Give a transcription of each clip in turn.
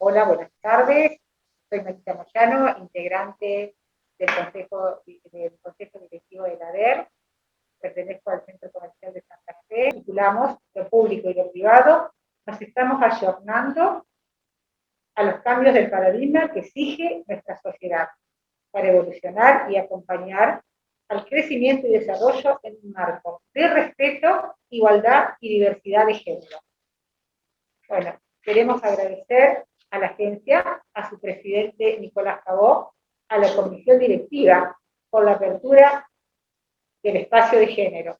Hola, buenas tardes. Soy Marita Moyano, integrante del Consejo Directivo de la ADER. Pertenezco al Centro Comercial de Santa Fe. Vinculamos lo público y lo privado. Nos estamos ayornando a los cambios del paradigma que exige nuestra sociedad para evolucionar y acompañar al crecimiento y desarrollo en un marco de respeto, igualdad y diversidad de género. Bueno, queremos agradecer a la agencia, a su presidente Nicolás Cabó, a la comisión directiva por la apertura del espacio de género.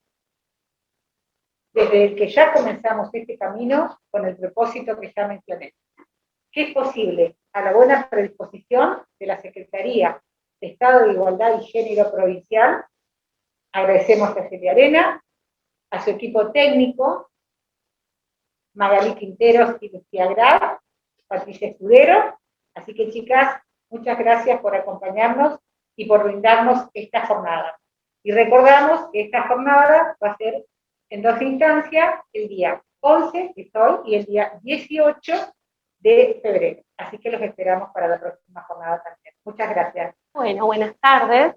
Desde el que ya comenzamos este camino con el propósito que ya mencioné, que es posible a la buena predisposición de la Secretaría de Estado de Igualdad y Género Provincial. Agradecemos a Celia Arena, a su equipo técnico, Magalí Quinteros y Lucía Graf, Patricia Escudero. Así que, chicas, muchas gracias por acompañarnos y por brindarnos esta jornada. Y recordamos que esta jornada va a ser en dos instancias, el día 11, que es hoy, y el día 18 de febrero. Así que los esperamos para la próxima jornada también. Muchas gracias. Bueno, buenas tardes.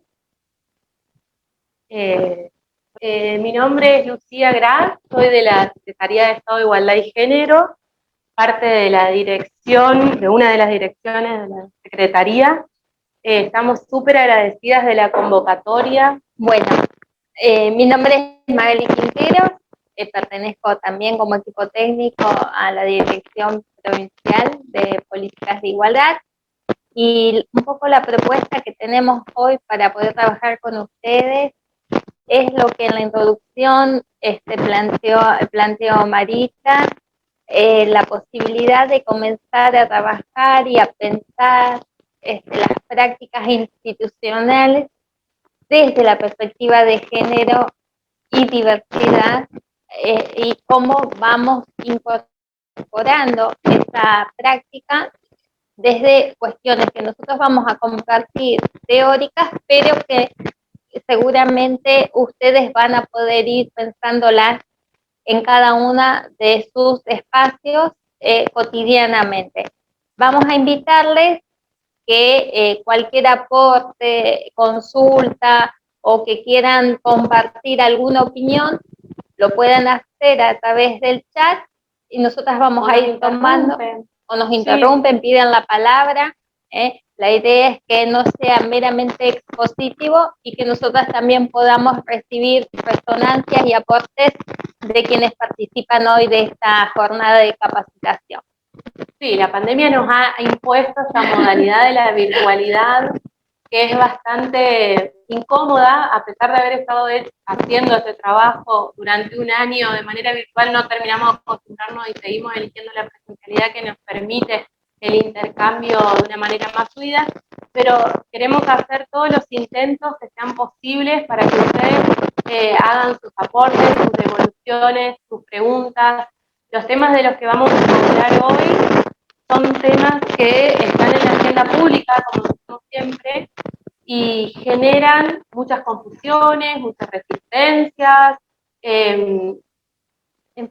Mi nombre es Lucía Graf, soy de la Secretaría de Estado de Igualdad y Género, parte de la dirección, de una de las direcciones de la Secretaría. Estamos súper agradecidas de la convocatoria. Bueno, mi nombre es Magali Quintero, pertenezco también como equipo técnico a la Dirección Provincial de Políticas de Igualdad, y un poco la propuesta que tenemos hoy para poder trabajar con ustedes es lo que en la introducción planteó Marita, la posibilidad de comenzar a trabajar y a pensar las prácticas institucionales desde la perspectiva de género y diversidad, y cómo vamos incorporando esa práctica desde cuestiones que nosotros vamos a compartir teóricas, pero que seguramente ustedes van a poder ir pensándolas en cada una de sus espacios cotidianamente. Vamos a invitarles que cualquier aporte, consulta o que quieran compartir alguna opinión, lo puedan hacer a través del chat y nosotras vamos a ir tomando, o nos interrumpen, sí, piden la palabra. La idea es que no sea meramente expositivo y que nosotras también podamos recibir resonancias y aportes de quienes participan hoy de esta jornada de capacitación. Sí, la pandemia nos ha impuesto esta modalidad de la virtualidad, que es bastante incómoda. A pesar de haber estado haciendo este trabajo durante un año de manera virtual, no terminamos de acostumbrarnos y seguimos eligiendo la presencialidad que nos permite el intercambio de una manera más fluida, pero queremos hacer todos los intentos que sean posibles para que ustedes hagan sus aportes, sus devoluciones, sus preguntas. Los temas de los que vamos a hablar hoy son temas que están en la agenda pública, como decimos siempre, y generan muchas confusiones, muchas resistencias, en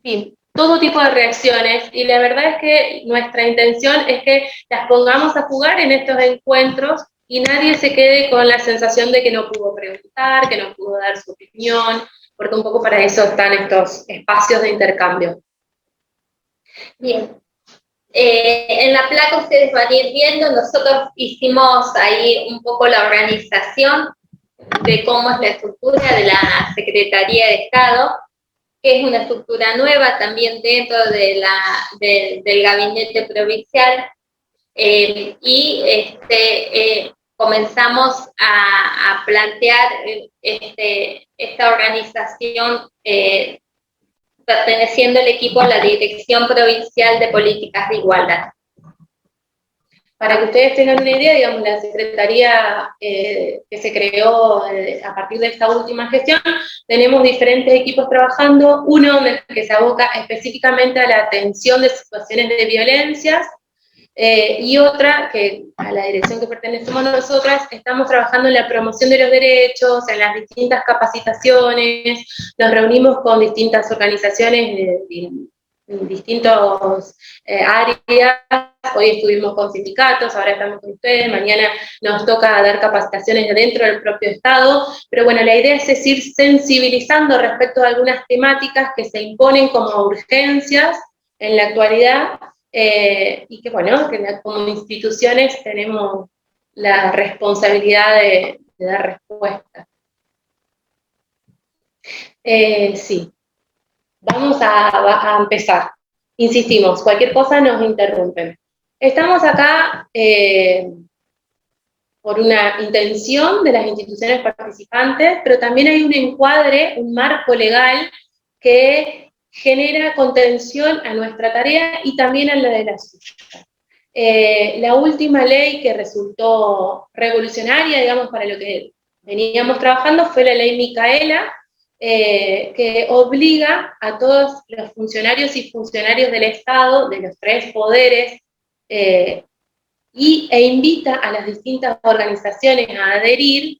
fin, todo tipo de reacciones, y la verdad es que nuestra intención es que las pongamos a jugar en estos encuentros y nadie se quede con la sensación de que no pudo preguntar, que no pudo dar su opinión, porque un poco para eso están estos espacios de intercambio. Bien. En la placa ustedes van a ir viendo, nosotros hicimos ahí un poco la organización de cómo es la estructura de la Secretaría de Estado, que es una estructura nueva también dentro de del gabinete provincial, y comenzamos a plantear esta organización perteneciendo el equipo a la Dirección Provincial de Políticas de Igualdad. Para que ustedes tengan una idea, digamos, la Secretaría que se creó a partir de esta última gestión, tenemos diferentes equipos trabajando, uno que se aboca específicamente a la atención de situaciones de violencias, y otra, que a la dirección que pertenecemos nosotras, estamos trabajando en la promoción de los derechos, en las distintas capacitaciones, nos reunimos con distintas organizaciones en distintas áreas hoy estuvimos con sindicatos, ahora estamos con ustedes, mañana nos toca dar capacitaciones dentro del propio Estado, pero bueno, la idea es ir sensibilizando respecto a algunas temáticas que se imponen como urgencias en la actualidad, y que bueno, que como instituciones tenemos la responsabilidad de dar respuesta. Sí, vamos a empezar. Insistimos, cualquier cosa nos interrumpen. Estamos acá por una intención de las instituciones participantes, pero también hay un encuadre, un marco legal que genera contención a nuestra tarea y también a la de la suya. La última ley que resultó revolucionaria, digamos, para lo que veníamos trabajando fue la ley Micaela, que obliga a todos los funcionarios y funcionarios del Estado, de los tres poderes, e invita a las distintas organizaciones a adherir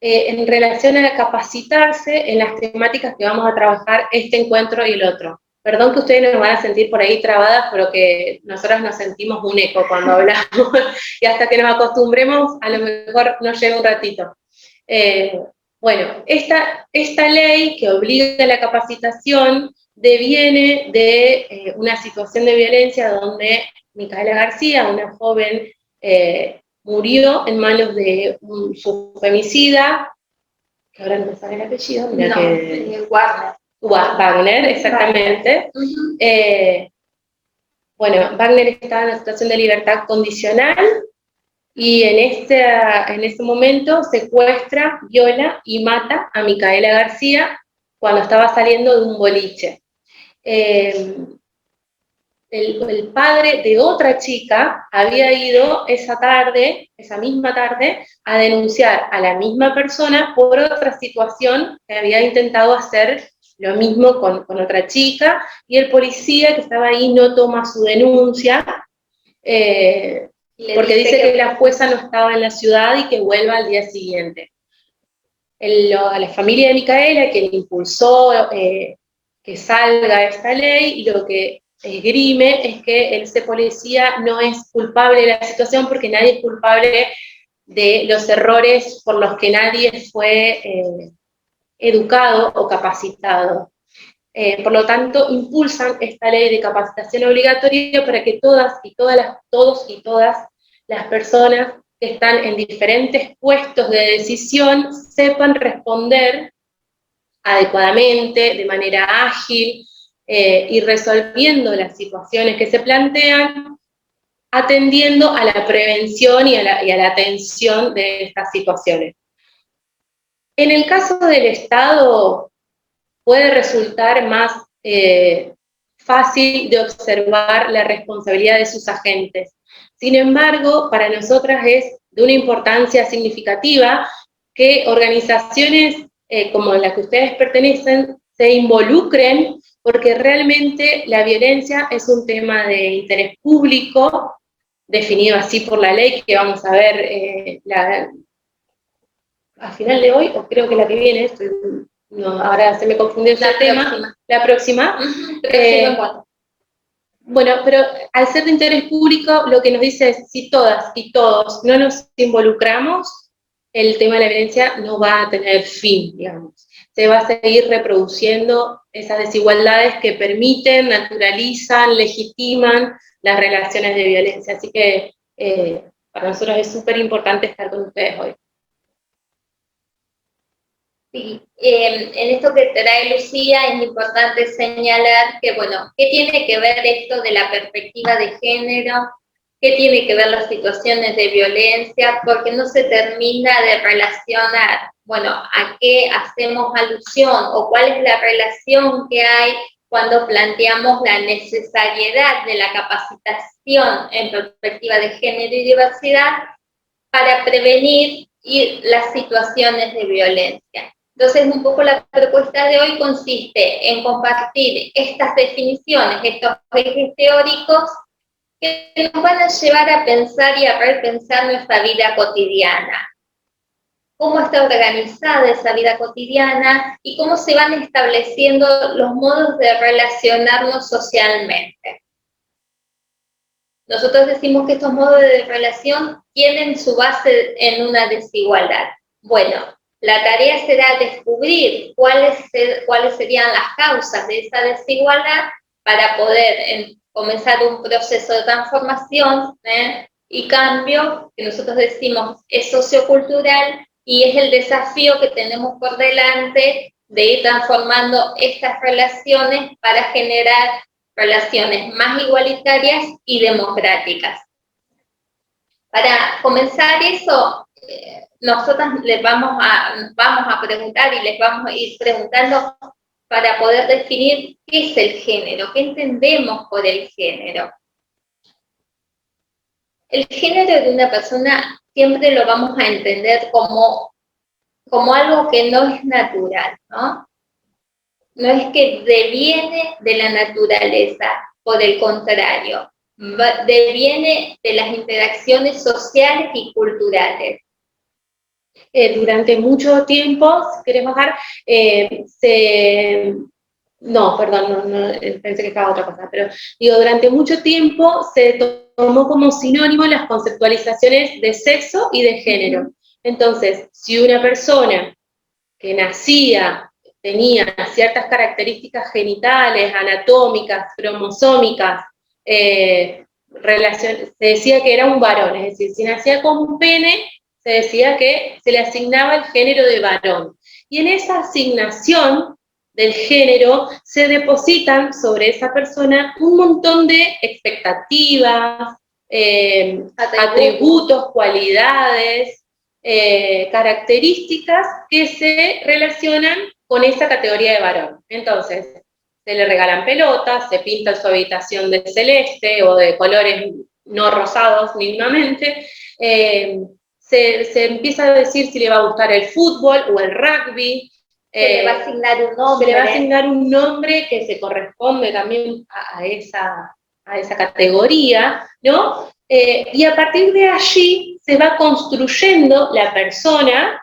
en relación a capacitarse en las temáticas que vamos a trabajar este encuentro y el otro. Perdón que ustedes nos van a sentir por ahí trabadas, pero que nosotras nos sentimos un eco cuando hablamos, y hasta que nos acostumbremos, a lo mejor nos lleva un ratito. Bueno, esta ley que obliga a la capacitación deviene de una situación de violencia donde Micaela García, una joven, murió en manos de su femicida, que ahora no me sale el apellido, mira, no, que Wagner, exactamente. Bueno, Wagner estaba en una situación de libertad condicional, y en ese momento secuestra, viola y mata a Micaela García cuando estaba saliendo de un boliche. El padre de otra chica había ido esa misma tarde, a denunciar a la misma persona por otra situación que había intentado hacer lo mismo con otra chica, y el policía que estaba ahí no toma su denuncia, porque dice que la jueza no estaba en la ciudad y que vuelva al día siguiente. A la familia de Micaela, que le impulsó que salga esta ley, lo que esgrime es que ese policía no es culpable de la situación, porque nadie es culpable de los errores por los que nadie fue educado o capacitado. Por lo tanto, impulsan esta ley de capacitación obligatoria para que todos y todas las personas que están en diferentes puestos de decisión sepan responder adecuadamente, de manera ágil, y resolviendo las situaciones que se plantean, atendiendo a la prevención y a la atención de estas situaciones. En el caso del Estado, puede resultar más fácil de observar la responsabilidad de sus agentes. Sin embargo, para nosotras es de una importancia significativa que organizaciones como la que ustedes pertenecen se involucren, porque realmente la violencia es un tema de interés público, definido así por la ley, que vamos a ver al final de hoy, o creo que la que viene, no, ahora se me confundió ese tema. La próxima. Bueno, pero al ser de interés público, lo que nos dice es, si todas y todos no nos involucramos, el tema de la violencia no va a tener fin, digamos. Se va a seguir reproduciendo esas desigualdades que permiten, naturalizan, legitiman las relaciones de violencia. Así que para nosotros es súper importante estar con ustedes hoy. Sí, en esto que trae Lucía es importante señalar que, bueno, ¿qué tiene que ver esto de la perspectiva de género? ¿Qué tiene que ver las situaciones de violencia? Porque no se termina de relacionar, bueno, a qué hacemos alusión o cuál es la relación que hay cuando planteamos la necesariedad de la capacitación en perspectiva de género y diversidad para prevenir las situaciones de violencia. Entonces, un poco la propuesta de hoy consiste en compartir estas definiciones, estos ejes teóricos que nos van a llevar a pensar y a repensar nuestra vida cotidiana. Cómo está organizada esa vida cotidiana y cómo se van estableciendo los modos de relacionarnos socialmente. nosotros decimos que estos modos de relación tienen su base en una desigualdad. Bueno, la tarea será descubrir cuáles serían las causas de esa desigualdad para poder comenzar un proceso de transformación y cambio, que nosotros decimos es sociocultural, y es el desafío que tenemos por delante de ir transformando estas relaciones para generar relaciones más igualitarias y democráticas. Para comenzar eso, nosotras les vamos a preguntar y les vamos a ir preguntando para poder definir qué es el género, qué entendemos por el género. El género de una persona siempre lo vamos a entender como algo que no es natural, ¿no? No es que deviene de la naturaleza, por el contrario, deviene de las interacciones sociales y culturales. Durante mucho tiempo, si querés bajar, pensé que estaba otra cosa, pero digo, durante mucho tiempo se tomó como sinónimo las conceptualizaciones de sexo y de género. Entonces, si una persona que nacía tenía ciertas características genitales, anatómicas, cromosómicas, se decía que era un varón, es decir, si nacía con un pene, se decía que se le asignaba el género de varón. Y en esa asignación del género se depositan sobre esa persona un montón de expectativas, atributos, cualidades, características que se relacionan con esa categoría de varón. Entonces, se le regalan pelotas, se pinta su habitación de celeste o de colores no rosados mínimamente, se empieza a decir si le va a gustar el fútbol o el rugby. Se le va a asignar un nombre. Se le va a asignar un nombre que se corresponde también a esa categoría, ¿no? Y a partir de allí se va construyendo la persona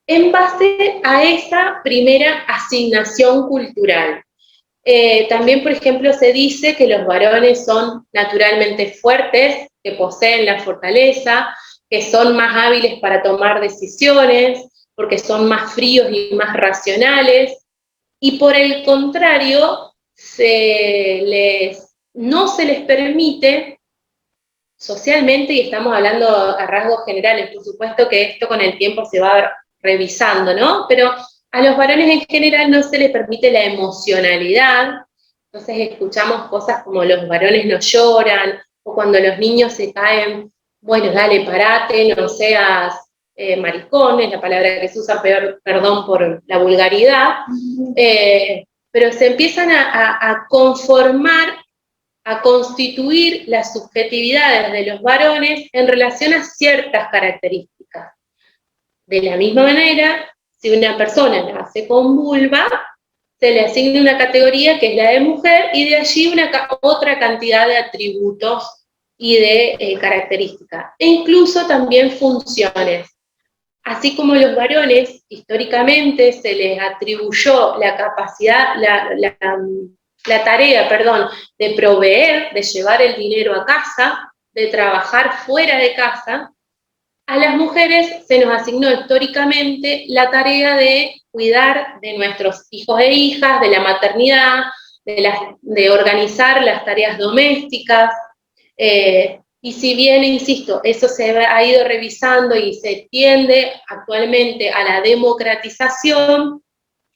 en base a esa primera asignación cultural. También, por ejemplo, se dice que los varones son naturalmente fuertes, que poseen la fortaleza, que son más hábiles para tomar decisiones, porque son más fríos y más racionales, y por el contrario, no se les permite socialmente, y estamos hablando a rasgos generales, por supuesto que esto con el tiempo se va revisando, ¿no? Pero a los varones en general no se les permite la emocionalidad, entonces escuchamos cosas como los varones no lloran, o cuando los niños se caen, bueno, dale, parate, no seas maricón, es la palabra que se usa, perdón por la vulgaridad, pero se empiezan a conformar, a constituir las subjetividades de los varones en relación a ciertas características. De la misma manera, si una persona nace con vulva, se le asigna una categoría que es la de mujer, y de allí otra cantidad de atributos y de características, e incluso también funciones. Así como los varones, históricamente se les atribuyó la capacidad, la tarea, de proveer, de llevar el dinero a casa, de trabajar fuera de casa, a las mujeres se nos asignó históricamente la tarea de cuidar de nuestros hijos e hijas, de la maternidad, de organizar las tareas domésticas, y si bien, insisto, eso se ha ido revisando y se tiende actualmente a la democratización,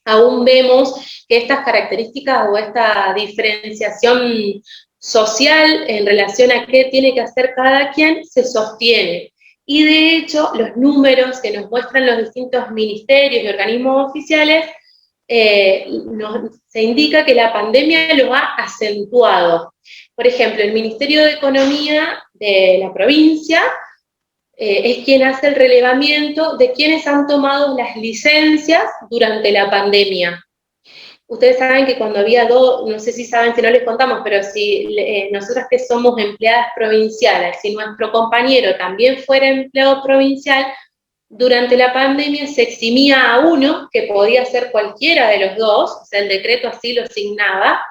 aún vemos que estas características o esta diferenciación social en relación a qué tiene que hacer cada quien se sostiene. Y de hecho, los números que nos muestran los distintos ministerios y organismos oficiales, se indica que la pandemia lo ha acentuado. Por ejemplo, el Ministerio de Economía de la provincia es quien hace el relevamiento de quienes han tomado las licencias durante la pandemia. Ustedes saben que cuando había no sé si saben, si no les contamos, pero si nosotras que somos empleadas provinciales, si nuestro compañero también fuera empleado provincial, durante la pandemia se eximía a uno, que podía ser cualquiera de los dos, o sea, el decreto así lo asignaba,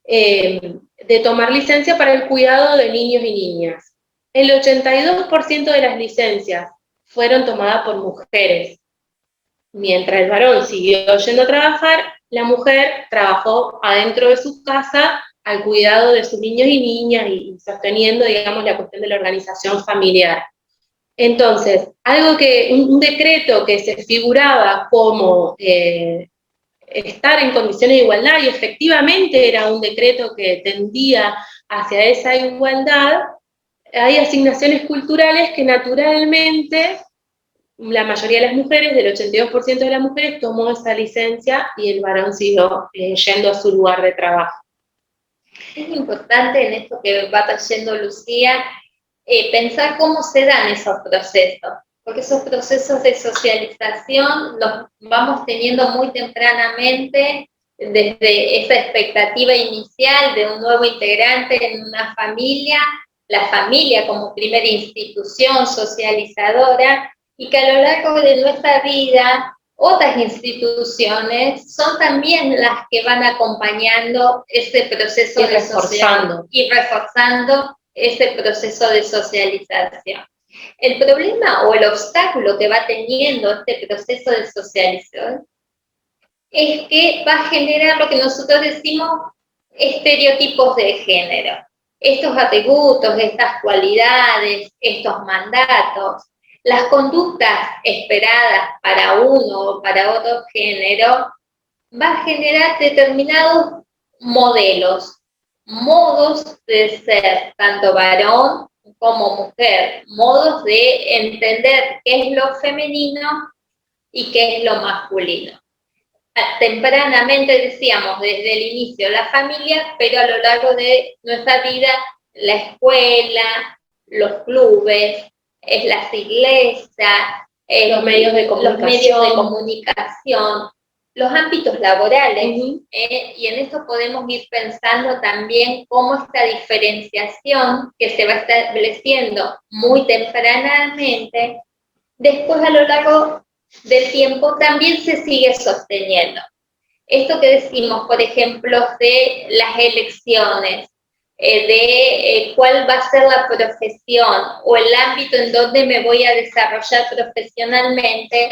de tomar licencia para el cuidado de niños y niñas. El 82% de las licencias fueron tomadas por mujeres. Mientras el varón siguió yendo a trabajar, la mujer trabajó adentro de su casa al cuidado de sus niños y niñas y sosteniendo, digamos, la cuestión de la organización familiar. Entonces, un decreto que se figuraba como estar en condiciones de igualdad, y efectivamente era un decreto que tendía hacia esa igualdad, hay asignaciones culturales que naturalmente la mayoría de las mujeres, del 82% de las mujeres, tomó esa licencia y el varón siguió yendo a su lugar de trabajo. Es importante en esto que va trayendo Lucía, pensar cómo se dan esos procesos, porque esos procesos de socialización los vamos teniendo muy tempranamente, desde esa expectativa inicial de un nuevo integrante en una familia, la familia como primera institución socializadora, y que a lo largo de nuestra vida otras instituciones son también las que van acompañando ese proceso de socialización y reforzando ese proceso de socialización. El problema o el obstáculo que va teniendo este proceso de socialización es que va a generar lo que nosotros decimos estereotipos de género. Estos atributos, estas cualidades, estos mandatos, las conductas esperadas para uno o para otro género, va a generar determinados modelos, modos de ser, tanto varón como mujer, modos de entender qué es lo femenino y qué es lo masculino. Tempranamente decíamos, desde el inicio la familia, pero a lo largo de nuestra vida, la escuela, los clubes, las iglesias, los medios de comunicación, los ámbitos laborales, y en esto podemos ir pensando también cómo esta diferenciación que se va estableciendo muy tempranamente, después a lo largo del tiempo también se sigue sosteniendo. Esto que decimos, por ejemplo, de las elecciones, de cuál va a ser la profesión o el ámbito en donde me voy a desarrollar profesionalmente,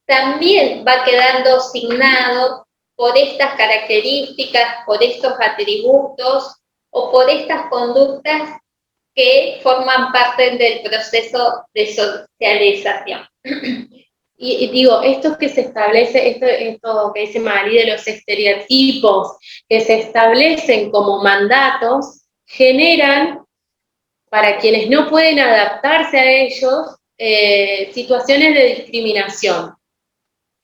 también va quedando asignado por estas características, por estos atributos o por estas conductas que forman parte del proceso de socialización. Y digo, esto que se establece, esto que dice Marí de los estereotipos que se establecen como mandatos, generan, para quienes no pueden adaptarse a ellos, situaciones de discriminación.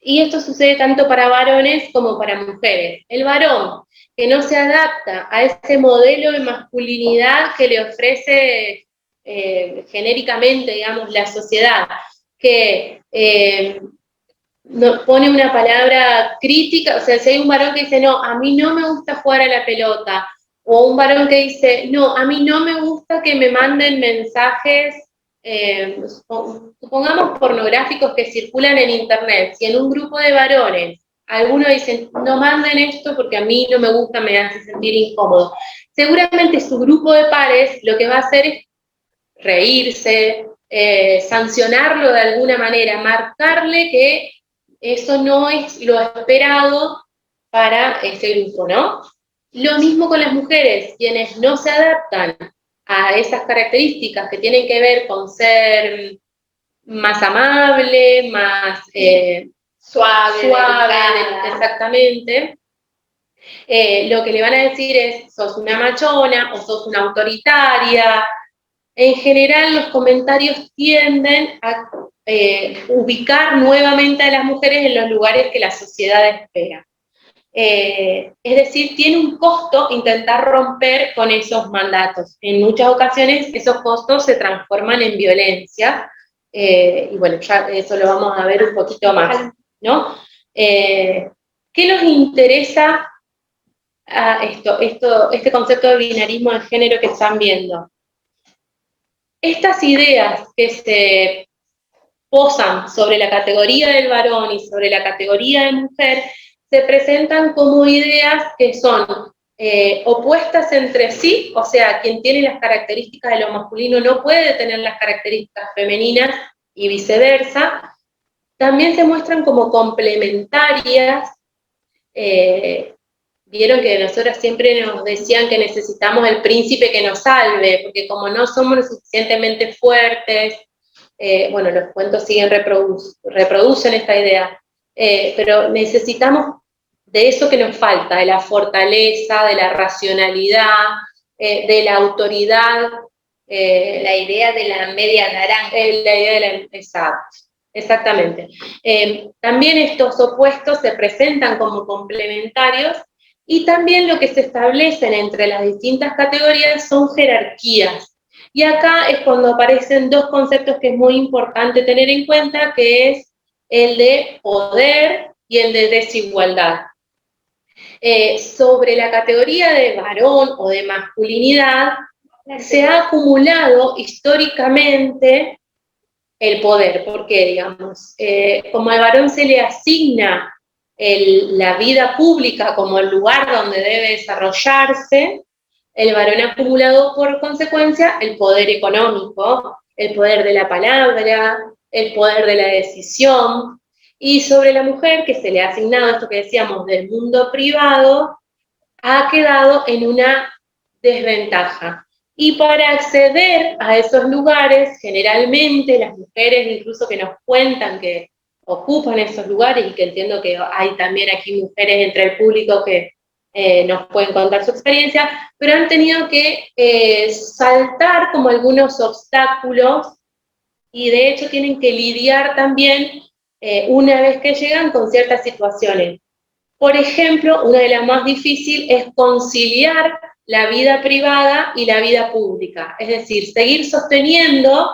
Y esto sucede tanto para varones como para mujeres. El varón que no se adapta a ese modelo de masculinidad que le ofrece genéricamente, digamos, la sociedad, que pone una palabra crítica, o sea, si hay un varón que dice, no, a mí no me gusta jugar a la pelota, o un varón que dice, no, a mí no me gusta que me manden mensajes, supongamos pornográficos que circulan en internet, si en un grupo de varones algunos dicen, no manden esto porque a mí no me gusta, me hace sentir incómodo, seguramente su grupo de pares lo que va a hacer es reírse, sancionarlo de alguna manera, marcarle que eso no es lo esperado para ese grupo, ¿no? Lo mismo con las mujeres, quienes no se adaptan a esas características que tienen que ver con ser más amable, más suave, exactamente. Lo que le van a decir es, sos una machona o sos una autoritaria. En general, los comentarios tienden a ubicar nuevamente a las mujeres en los lugares que la sociedad espera. Es decir, tiene un costo intentar romper con esos mandatos. En muchas ocasiones esos costos se transforman en violencia, y bueno, ya eso lo vamos a ver un poquito más, ¿no? ¿Qué nos interesa este concepto de binarismo de género que están viendo? Estas ideas que se posan sobre la categoría del varón y sobre la categoría de mujer se presentan como ideas que son opuestas entre sí, o sea, quien tiene las características de lo masculino no puede tener las características femeninas y viceversa, también se muestran como complementarias. Vieron que nosotras siempre nos decían que necesitamos el príncipe que nos salve, porque como no somos lo suficientemente fuertes, bueno, los cuentos siguen reproducen esta idea, pero necesitamos de eso que nos falta, de la fortaleza, de la racionalidad, de la autoridad. La idea de la media naranja. La idea de la, exactamente. También estos opuestos se presentan como complementarios y también lo que se establecen entre las distintas categorías son jerarquías. Y acá es cuando aparecen dos conceptos que es muy importante tener en cuenta, que es el de poder y el de desigualdad. Sobre la categoría de varón o de masculinidad, se ha acumulado históricamente el poder, porque, digamos, como al varón se le asigna la vida pública como el lugar donde debe desarrollarse, el varón ha acumulado por consecuencia el poder económico, el poder de la palabra, el poder de la decisión, y sobre la mujer, que se le ha asignado esto que decíamos del mundo privado, ha quedado en una desventaja. Y para acceder a esos lugares, generalmente las mujeres incluso que nos cuentan que ocupan esos lugares, y que entiendo que hay también aquí mujeres entre el público que nos pueden contar su experiencia, pero han tenido que saltar como algunos obstáculos, y de hecho tienen que lidiar también una vez que llegan con ciertas situaciones. Por ejemplo, una de las más difíciles es conciliar la vida privada y la vida pública, es decir, seguir sosteniendo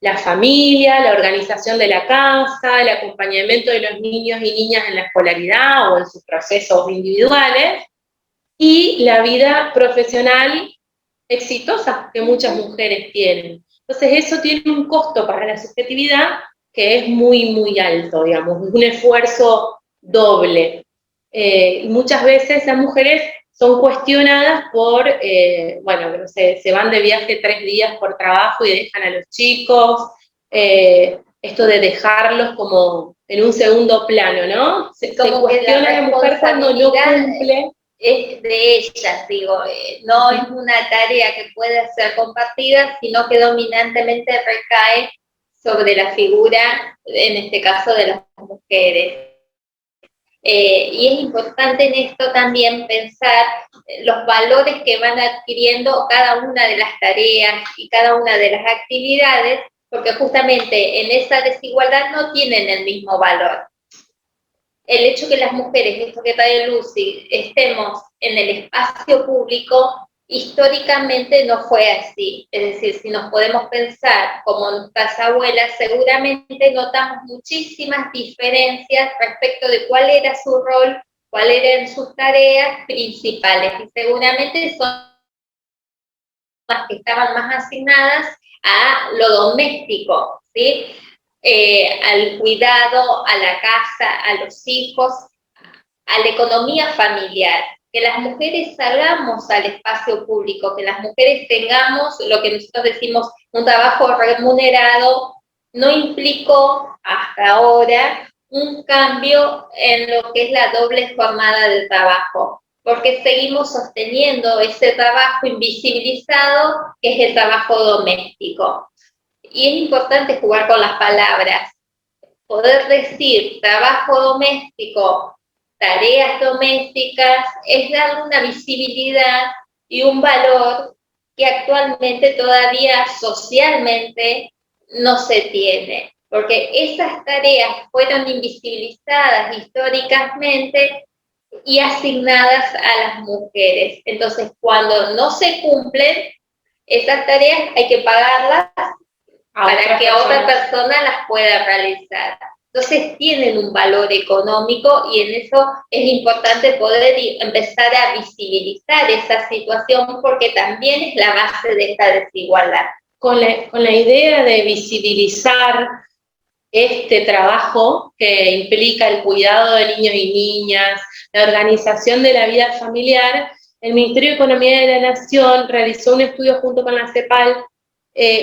la familia, la organización de la casa, el acompañamiento de los niños y niñas en la escolaridad o en sus procesos individuales, y la vida profesional exitosa que muchas mujeres tienen. Entonces eso tiene un costo para la subjetividad que es muy, muy alto, digamos, un esfuerzo doble. Muchas veces las mujeres son cuestionadas por, bueno, no sé, se van de viaje 3 días por trabajo y dejan a los chicos, esto de dejarlos como en un segundo plano, ¿no? Se cuestiona a la mujer cuando no cumple. Es de ellas, digo, no es una tarea que pueda ser compartida, sino que dominantemente recae sobre la figura, en este caso, de las mujeres. Y es importante en esto también pensar los valores que van adquiriendo cada una de las tareas y cada una de las actividades, porque justamente en esa desigualdad no tienen el mismo valor. El hecho que las mujeres, esto que trae Lucy, estemos en el espacio público, históricamente no fue así. Es decir, si nos podemos pensar como nuestras abuelas, seguramente notamos muchísimas diferencias respecto de cuál era su rol, cuáles eran sus tareas principales, y seguramente son las que estaban más asignadas a lo doméstico, ¿sí? Al cuidado, a la casa, a los hijos, a la economía familiar. Que las mujeres salgamos al espacio público, que las mujeres tengamos lo que nosotros decimos un trabajo remunerado, no implicó hasta ahora un cambio en lo que es la doble jornada de trabajo, porque seguimos sosteniendo ese trabajo invisibilizado que es el trabajo doméstico. Y es importante jugar con las palabras, poder decir trabajo doméstico, tareas domésticas, es darle una visibilidad y un valor que actualmente todavía socialmente no se tiene, porque esas tareas fueron invisibilizadas históricamente y asignadas a las mujeres. Entonces, cuando no se cumplen esas tareas, hay que pagarlas para que otra persona las pueda realizar. Entonces tienen un valor económico y en eso es importante poder empezar a visibilizar esa situación, porque también es la base de esta desigualdad. Con la idea de visibilizar este trabajo que implica el cuidado de niños y niñas, la organización de la vida familiar, el Ministerio de Economía de la Nación realizó un estudio junto con la CEPAL,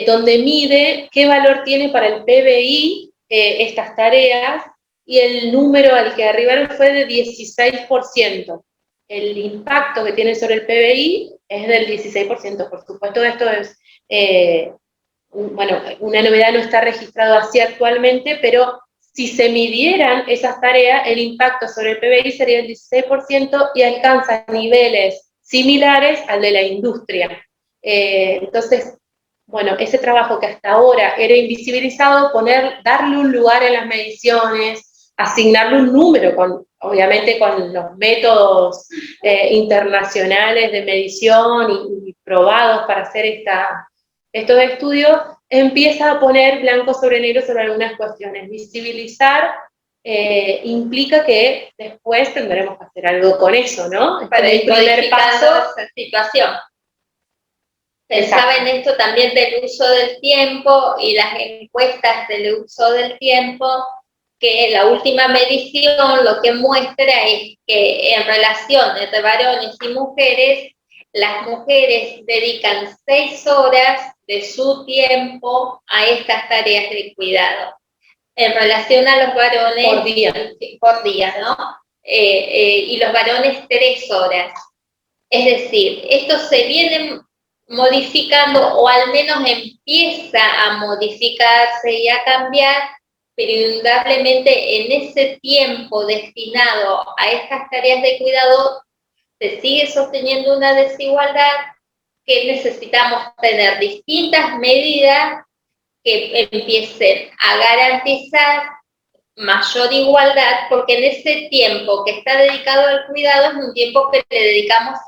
donde mide qué valor tiene para el PBI estas tareas, y el número al que arribaron fue de 16%. El impacto que tiene sobre el PBI es del 16%. Por supuesto, esto es, bueno, una novedad, no está registrado así actualmente, pero si se midieran esas tareas, el impacto sobre el PBI sería el 16% y alcanza niveles similares al de la industria. Entonces, bueno, ese trabajo que hasta ahora era invisibilizado, darle un lugar en las mediciones, asignarle un número, obviamente con los métodos internacionales de medición y probados para hacer estos estudios, empieza a poner blanco sobre negro sobre algunas cuestiones. Visibilizar implica que después tendremos que hacer algo con eso, ¿no? Para el primer paso. Esa situación. Pensaba en esto también del uso del tiempo y las encuestas del uso del tiempo, que la última medición lo que muestra es que en relación entre varones y mujeres, las mujeres dedican 6 horas de su tiempo a estas tareas de cuidado. En relación a los varones... Por día, ¿no? Y los varones 3 horas. Es decir, esto se viene modificando, o al menos empieza a modificarse y a cambiar, pero indudablemente en ese tiempo destinado a estas tareas de cuidado se sigue sosteniendo una desigualdad que necesitamos tener distintas medidas que empiecen a garantizar mayor igualdad, porque en ese tiempo que está dedicado al cuidado es un tiempo que le dedicamos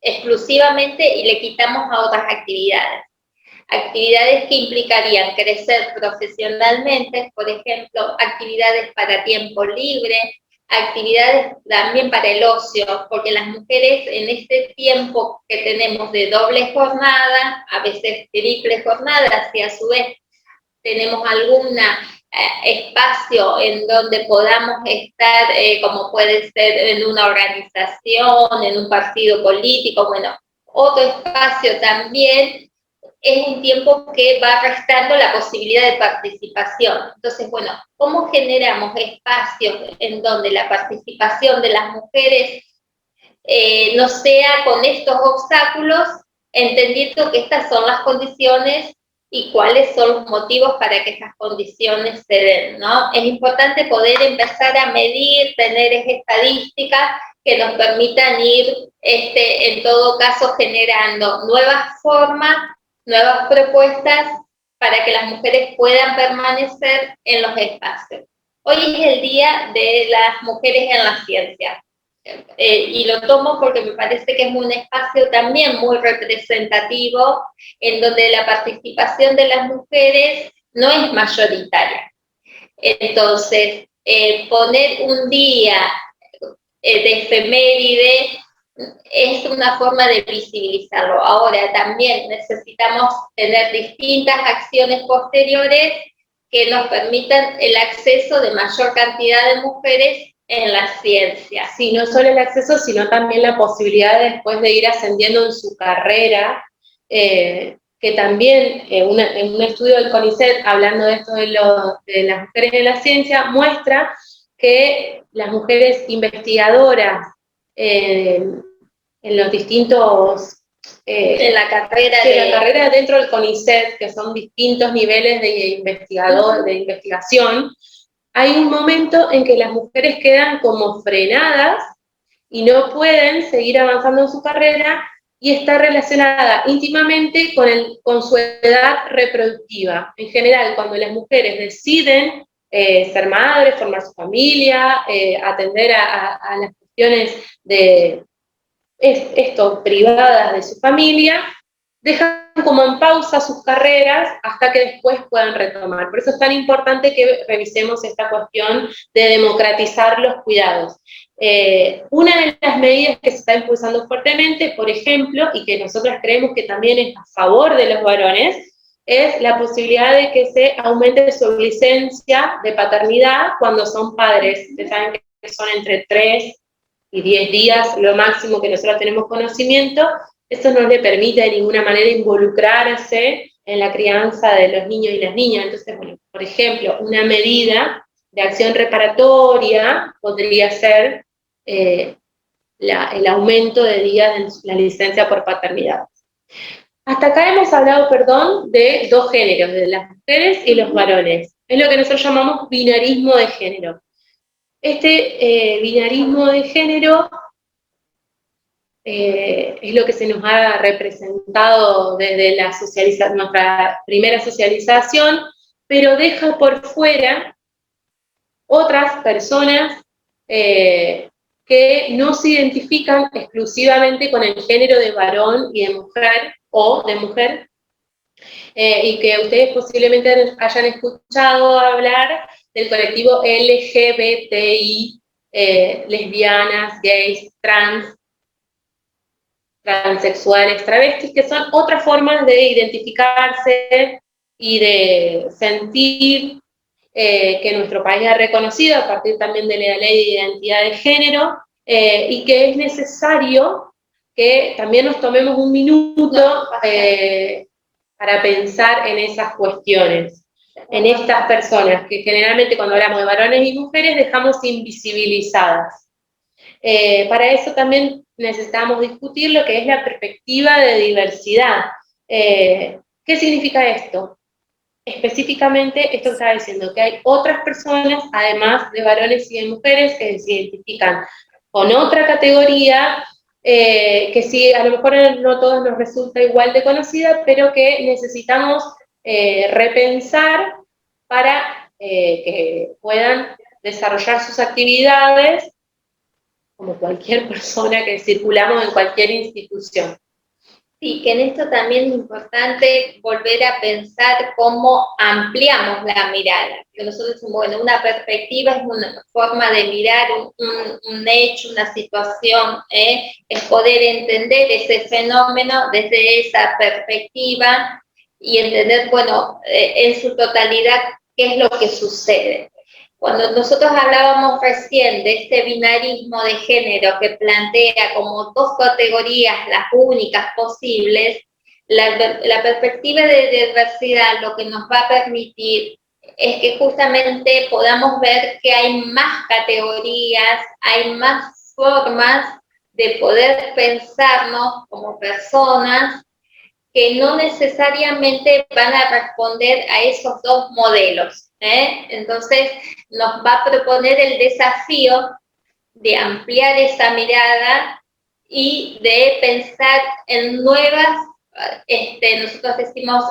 exclusivamente y le quitamos a otras actividades. Actividades que implicarían crecer profesionalmente, por ejemplo, actividades para tiempo libre, actividades también para el ocio, porque las mujeres en este tiempo que tenemos de doble jornada, a veces triple jornada, si a su vez tenemos algún espacio en donde podamos estar, como puede ser en una organización, en un partido político, bueno, otro espacio también, es un tiempo que va restando la posibilidad de participación. Entonces, bueno, ¿cómo generamos espacios en donde la participación de las mujeres no sea con estos obstáculos, entendiendo que estas son las condiciones y cuáles son los motivos para que esas condiciones se den, ¿no? Es importante poder empezar a medir, tener estadísticas que nos permitan ir, en todo caso, generando nuevas formas, nuevas propuestas para que las mujeres puedan permanecer en los espacios. Hoy es el Día de las Mujeres en la Ciencia. Y lo tomo porque me parece que es un espacio también muy representativo, en donde la participación de las mujeres no es mayoritaria. Entonces, poner un día de efeméride es una forma de visibilizarlo. Ahora también necesitamos tener distintas acciones posteriores que nos permitan el acceso de mayor cantidad de mujeres en la ciencia. Sí, no solo el acceso, sino también la posibilidad de después de ir ascendiendo en su carrera, que también en un estudio del CONICET, hablando de esto de las mujeres en la ciencia, muestra que las mujeres investigadoras en los distintos... en la carrera la carrera dentro del CONICET, que son distintos niveles de investigación, hay un momento en que las mujeres quedan como frenadas y no pueden seguir avanzando en su carrera, y está relacionada íntimamente con su edad reproductiva. En general, cuando las mujeres deciden ser madres, formar su familia, atender a las cuestiones privadas de su familia, dejan como en pausa sus carreras hasta que después puedan retomar. Por eso es tan importante que revisemos esta cuestión de democratizar los cuidados. Una de las medidas que se está impulsando fuertemente, por ejemplo, y que nosotros creemos que también es a favor de los varones, es la posibilidad de que se aumente su licencia de paternidad cuando son padres. Ustedes saben que son entre 3 y 10 días, lo máximo que nosotros tenemos conocimiento, eso no le permite de ninguna manera involucrarse en la crianza de los niños y las niñas. Entonces, bueno, por ejemplo, una medida de acción reparatoria podría ser el aumento de días de la licencia por paternidad. Hasta acá hemos hablado, perdón, de dos géneros, de las mujeres y los varones. Es lo que nosotros llamamos binarismo de género. Este binarismo de género es lo que se nos ha representado desde nuestra primera socialización, pero deja por fuera otras personas que no se identifican exclusivamente con el género de varón y de mujer, o de mujer, y que ustedes posiblemente hayan escuchado hablar del colectivo LGBTI, lesbianas, gays, transexuales, travestis, que son otras formas de identificarse y de sentir que nuestro país ha reconocido a partir también de la ley de identidad de género, y que es necesario que también nos tomemos un minuto para pensar en esas cuestiones, en estas personas que generalmente cuando hablamos de varones y mujeres dejamos invisibilizadas. Para eso también necesitamos discutir lo que es la perspectiva de diversidad. ¿Qué significa esto? Específicamente, esto está diciendo que hay otras personas, además de varones y de mujeres, que se identifican con otra categoría, que sí, a lo mejor no a todos nos resulta igual de conocida, pero que necesitamos repensar para que puedan desarrollar sus actividades como cualquier persona que circulamos en cualquier institución. Sí, que en esto también es importante volver a pensar cómo ampliamos la mirada. Que nosotros, bueno, una perspectiva es una forma de mirar un hecho, una situación, es poder entender ese fenómeno desde esa perspectiva y entender, bueno, en su totalidad qué es lo que sucede. Cuando nosotros hablábamos recién de este binarismo de género que plantea como dos categorías las únicas posibles, la perspectiva de diversidad lo que nos va a permitir es que justamente podamos ver que hay más categorías, hay más formas de poder pensarnos como personas que no necesariamente van a responder a esos dos modelos. Entonces nos va a proponer el desafío de ampliar esa mirada y de pensar en nuevas, nosotros decimos,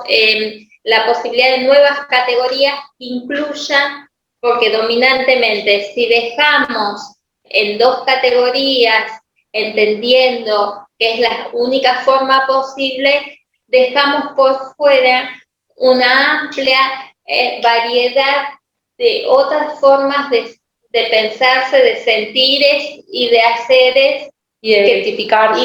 la posibilidad de nuevas categorías que incluyan, porque dominantemente si dejamos en dos categorías, entendiendo que es la única forma posible, dejamos por fuera una amplia variedad de otras formas de pensarse, de sentires y de haceres y de identificarse,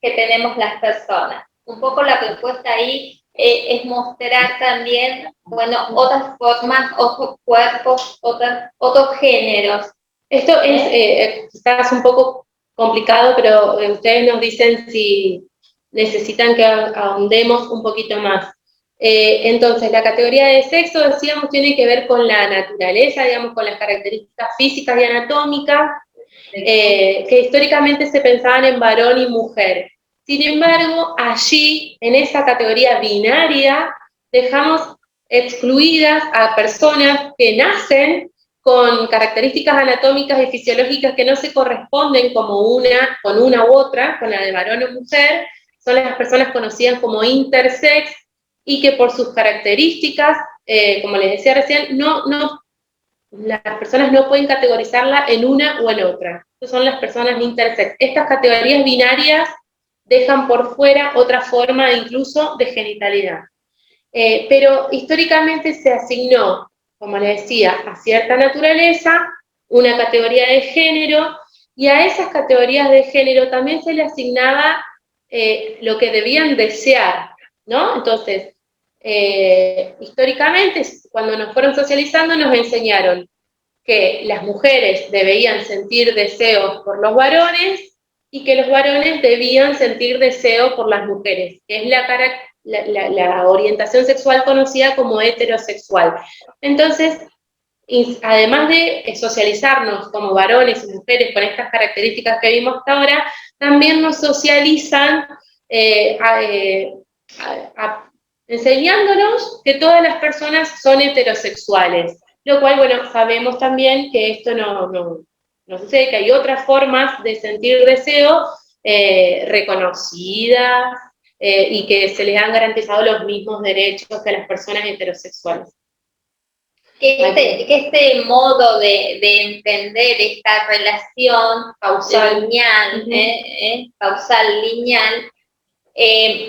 que tenemos las personas. Un poco la propuesta ahí es mostrar también, bueno, otras formas, otros cuerpos, otros géneros. Esto es quizás un poco complicado, pero ustedes nos dicen si necesitan que ahondemos un poquito más. Entonces, la categoría de sexo, decíamos, tiene que ver con la naturaleza, digamos, con las características físicas y anatómicas, que históricamente se pensaban en varón y mujer. Sin embargo, allí, en esa categoría binaria, dejamos excluidas a personas que nacen con características anatómicas y fisiológicas que no se corresponden con una u otra, con la de varón o mujer. Son las personas conocidas como intersex, y que por sus características, como les decía recién, las personas no pueden categorizarla en una o en otra. Estas son las personas intersex. Estas categorías binarias dejan por fuera otra forma incluso de genitalidad. Pero históricamente se asignó, como les decía, a cierta naturaleza, una categoría de género, y a esas categorías de género también se le asignaba lo que debían desear, ¿no? Entonces, históricamente, cuando nos fueron socializando, nos enseñaron que las mujeres debían sentir deseos por los varones y que los varones debían sentir deseo por las mujeres, que es la orientación sexual conocida como heterosexual. Entonces, además de socializarnos como varones y mujeres con estas características que vimos hasta ahora, también nos socializan enseñándonos que todas las personas son heterosexuales, lo cual, bueno, sabemos también que esto no sucede, que hay otras formas de sentir deseo reconocidas y que se les han garantizado los mismos derechos que a las personas heterosexuales. Este modo de entender esta relación causal lineal, causal lineal,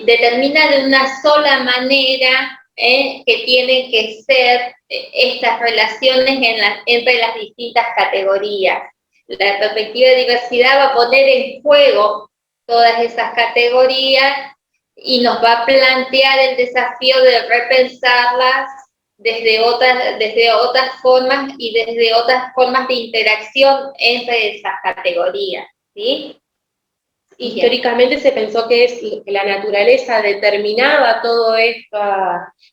determina de una sola manera que tienen que ser estas relaciones entre las distintas categorías. La perspectiva de diversidad va a poner en juego todas esas categorías y nos va a plantear el desafío de repensarlas desde otras formas y desde otras formas de interacción entre esas categorías, ¿sí? Históricamente se pensó que la naturaleza determinaba todo esto,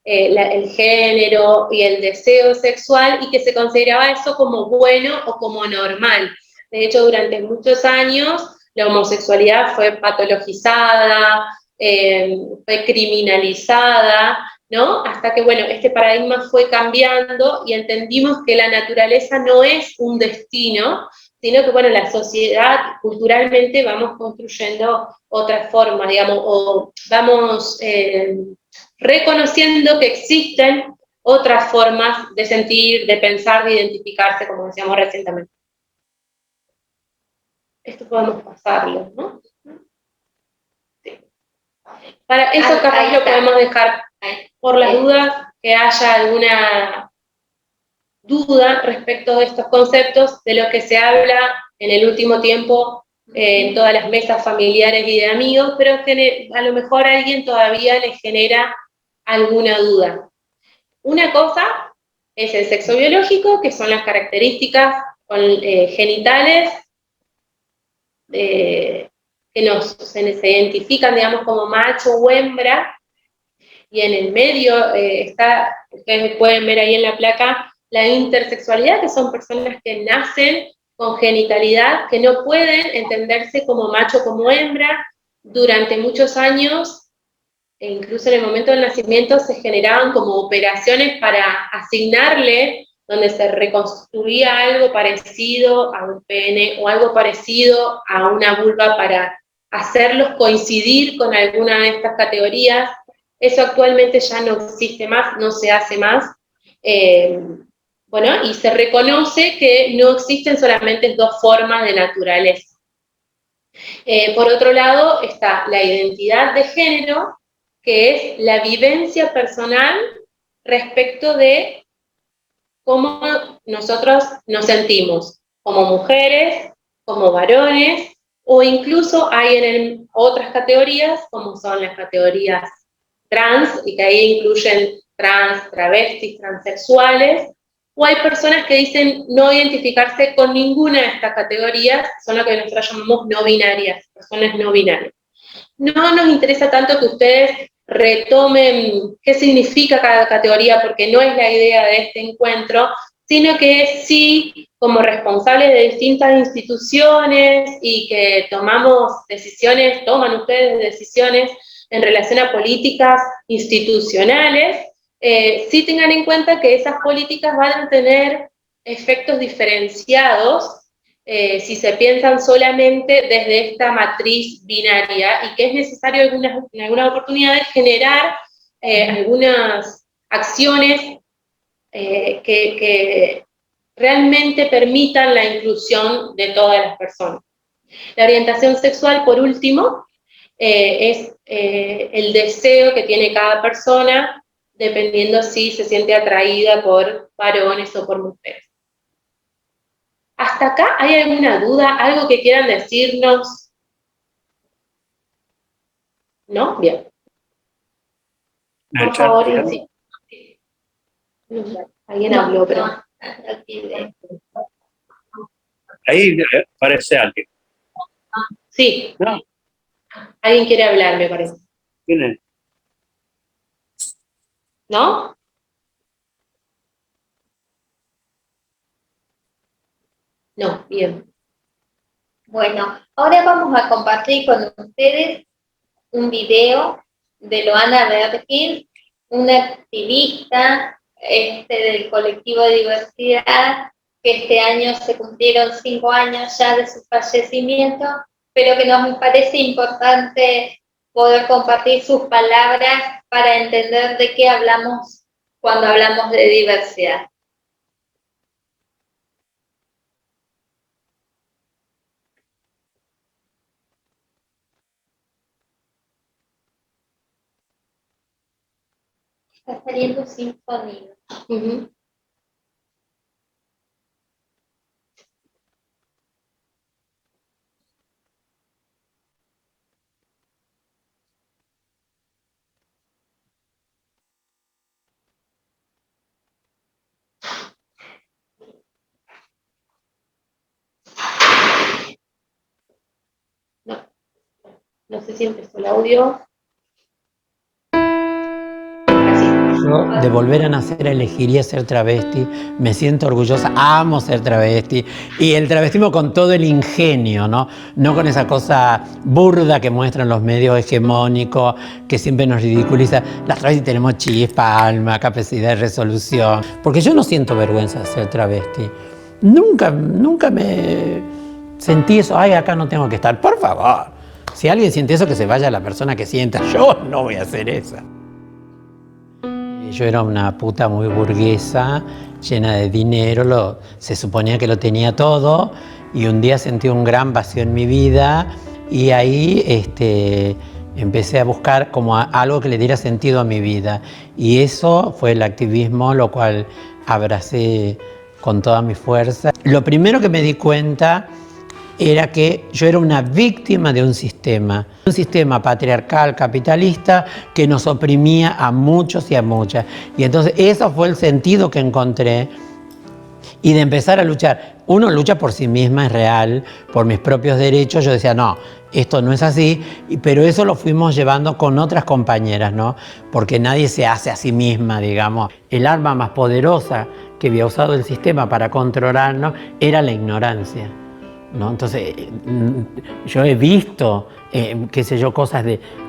el género y el deseo sexual, y que se consideraba eso como bueno o como normal. De hecho, durante muchos años la homosexualidad fue patologizada, fue criminalizada, ¿no? Hasta que, bueno, este paradigma fue cambiando y entendimos que la naturaleza no es un destino, sino que, bueno, la sociedad, culturalmente, vamos construyendo otra forma, digamos, o vamos reconociendo que existen otras formas de sentir, de pensar, de identificarse, como decíamos recientemente. Esto podemos pasarlo, ¿no? Sí. Para eso capaz lo podemos dejar por las dudas, que haya alguna duda respecto de estos conceptos, de lo que se habla en el último tiempo en todas las mesas familiares y de amigos, pero que a lo mejor a alguien todavía le genera alguna duda. Una cosa es el sexo biológico, que son las características genitales que se identifican, digamos, como macho o hembra, y en el medio está, ustedes pueden ver ahí en la placa, la intersexualidad, que son personas que nacen con genitalidad, que no pueden entenderse como macho o como hembra. Durante muchos años, e incluso en el momento del nacimiento, se generaban como operaciones para asignarle, donde se reconstruía algo parecido a un pene o algo parecido a una vulva para hacerlos coincidir con alguna de estas categorías. Eso actualmente ya no existe más, no se hace más. Bueno, y se reconoce que no existen solamente dos formas de naturaleza. Por otro lado está la identidad de género, que es la vivencia personal respecto de cómo nosotros nos sentimos, como mujeres, como varones, o incluso hay otras categorías, como son las categorías trans, y que ahí incluyen trans, travestis, transexuales, o hay personas que dicen no identificarse con ninguna de estas categorías, son lo que nosotros llamamos no binarias, personas no binarias. No nos interesa tanto que ustedes retomen qué significa cada categoría, porque no es la idea de este encuentro, sino que sí, como responsables de distintas instituciones y que toman ustedes decisiones en relación a políticas institucionales, sí tengan en cuenta que esas políticas van a tener efectos diferenciados si se piensan solamente desde esta matriz binaria, y que es necesario en algunas oportunidades generar algunas acciones que realmente permitan la inclusión de todas las personas. La orientación sexual, por último, es el deseo que tiene cada persona, dependiendo si se siente atraída por varones o por mujeres. ¿Hasta acá hay alguna duda? ¿Algo que quieran decirnos? ¿No? Bien. Por favor, sí. Alguien habló, pero... Ahí parece alguien. Sí, ¿No? alguien quiere hablar, me parece. ¿Quién es? ¿No? No, bien. Bueno, ahora vamos a compartir con ustedes un video de Loana Bergil, una activista del colectivo de diversidad, que este año se cumplieron 5 años ya de su fallecimiento, pero que nos parece importante poder compartir sus palabras para entender de qué hablamos cuando hablamos de diversidad. Está saliendo sin sonido. No sé si empezó el audio. Yo, de volver a nacer, elegiría ser travesti. Me siento orgullosa, amo ser travesti. Y el travestismo con todo el ingenio, ¿no? No con esa cosa burda que muestran los medios hegemónicos, que siempre nos ridiculiza. Las travestis tenemos chispa, alma, capacidad de resolución. Porque yo no siento vergüenza de ser travesti. Nunca me sentí eso, ay, acá no tengo que estar. Por favor, si alguien siente eso, que se vaya la persona que sienta. Yo no voy a hacer eso. Yo era una puta muy burguesa, llena de dinero, se suponía que lo tenía todo, y un día sentí un gran vacío en mi vida, y ahí empecé a buscar como algo que le diera sentido a mi vida. Y eso fue el activismo, lo cual abracé con toda mi fuerza. Lo primero que me di cuenta era que yo era una víctima de un sistema patriarcal, capitalista, que nos oprimía a muchos y a muchas. Y entonces eso fue el sentido que encontré, y de empezar a luchar. Uno lucha por sí misma, es real, por mis propios derechos. Yo decía, no, esto no es así, pero eso lo fuimos llevando con otras compañeras, ¿no? Porque nadie se hace a sí misma, digamos. El arma más poderosa que había usado el sistema para controlarnos era la ignorancia, ¿no? Entonces, yo he visto, qué sé yo, cosas